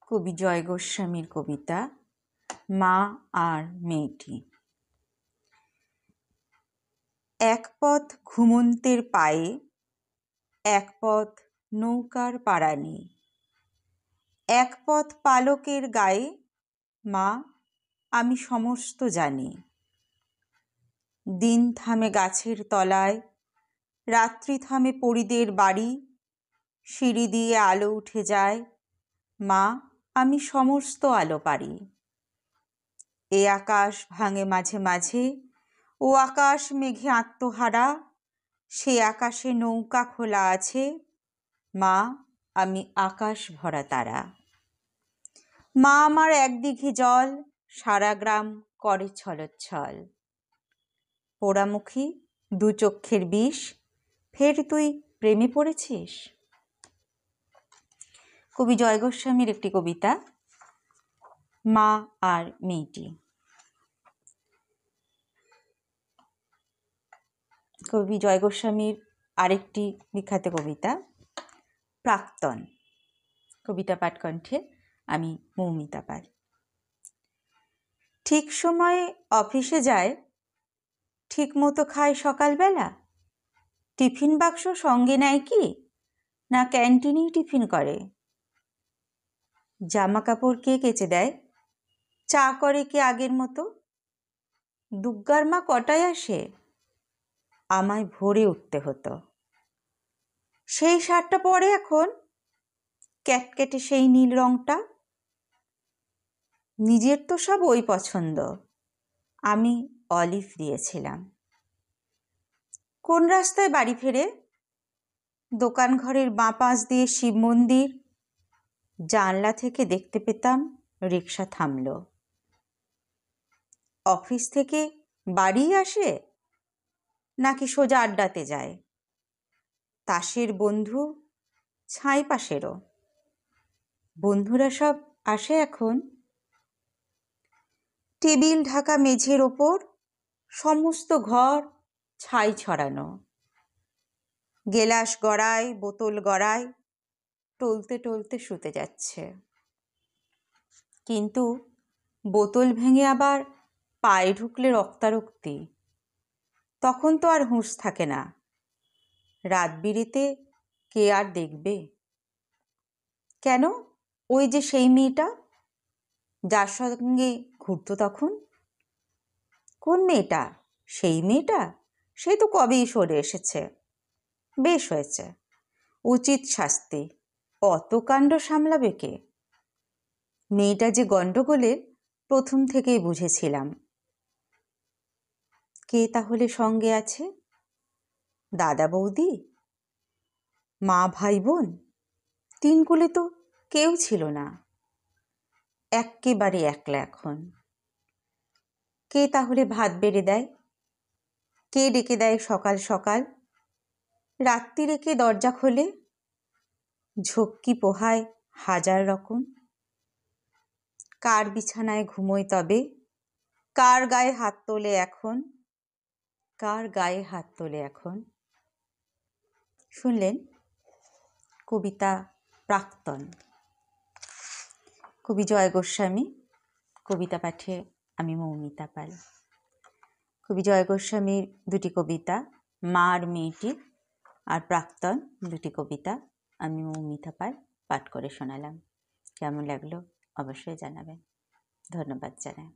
কবি জয় গোস্বামীর কবিতা মা আর মেয়েটি। এক পথ ঘুমন্তের পায়ে, এক পথ নৌকার পাড়ানি, এক পথ পালকের গায়ে, মা আমি সমস্ত জানি। দিন থামে গাছের তলায়, রাত্রি থামে পরিদের বাড়ি, সিঁড়ি দিয়ে আলো উঠে যায়, মা আমি সমস্ত আলো পারি। এ আকাশ ভাঙে মাঝে মাঝে, ও আকাশ মেঘে আত্মহারা, সে আকাশে নৌকা খোলা আছে, মা আমি আকাশ ভরা তারা। মা আমার একদিঘি জল, সারা গ্রাম করে ছলোচ্ছল। পোড়ামুখী দু চক্ষের বিষ, ফের তুই প্রেমে পড়েছিস। কবি জয় গোস্বামীর একটি কবিতা মা আর মেয়েটি। কবি জয় গোস্বামীর আরেকটি বিখ্যাত কবিতা প্রাক্তন। কবিতা পাঠকণ্ঠে আমি মৌমিতা পাল। ঠিক সময়ে অফিসে যায়, ঠিক মতো খায় সকালবেলা, টিফিন বাক্স সঙ্গে নেয় কি না ক্যান্টিনেই টিফিন করে? জামা কাপড় কে কেচে দেয়, চা করে কে আগের মতো? দুগ্গার মা কটায় আসে, আমায় ভোরে উঠতে হতো। সেই শার্টটা পরে এখন, ক্যাটকেটে সেই নীল রংটা। নিজের তো সব ওই পছন্দ, আমি অলিভ দিয়েছিলাম। কোন রাস্তায় বাড়ি ফেরে, দোকান ঘরের বাঁ পাশ দিয়ে শিব মন্দির, জানলা থেকে দেখতে পেতাম রিক্সা থামল। অফিস থেকে বাড়ি আসে নাকি সোজা আড্ডাতে যায়? তাসের বন্ধু ছাই পাশেরও, বন্ধুরা সব আসে এখন। টেবিল ঢাকা মেঝের ওপর, সমস্ত ঘর ছাই ছড়ানো। গেলাস গড়ায়, বোতল গড়ায়, টলতে টলতে শুতে যাচ্ছে। কিন্তু বোতল ভেঙে আবার পায়ে ঢুকলে রক্তারক্তি, তখন তো আর হুঁশ থাকে না। রাত বিরেতে কে আর দেখবে? কেন, ওই যে সেই মেয়েটা যার সঙ্গে ঘুরতো তখন। কোন মেয়েটা? সেই মেয়েটা, সে তো কবেই সরে এসেছে। বেশ হয়েছে, উচিত শাস্তি। অত কাণ্ড সামলাবে কে? মেয়েটা যে গণ্ডগোলের প্রথম থেকেই বুঝেছিলাম। কে তাহলে সঙ্গে আছে? দাদা বৌদি, মা ভাই বোন, তিন কুলে তো কেউ ছিল না। এক্কেবারে একলা এখন। কে তাহলে ভাত বেড়ে দেয়? কে ডেকে দেয় সকাল সকাল? রাত্রিরে কে দরজা খোলে? ঝক্কি পোহায় হাজার রকম। কার বিছানায় ঘুমোয় তবে? কার গায়ে হাত তোলে এখন? কার গায়ে হাত তোলে এখন? শুনলেন কবিতা প্রাক্তন, কবি জয় গোস্বামী। কবিতা পাঠে আমি মৌমিতা পাল। কবি জয় গোস্বামীর দুটি কবিতা মা আর মেয়েটি আর প্রাক্তন দুটি কবিতা আমি মৌমিতা পাল পাঠ করে শোনালাম। কেমন লাগলো অবশ্যই জানাবেন। ধন্যবাদ জানাই।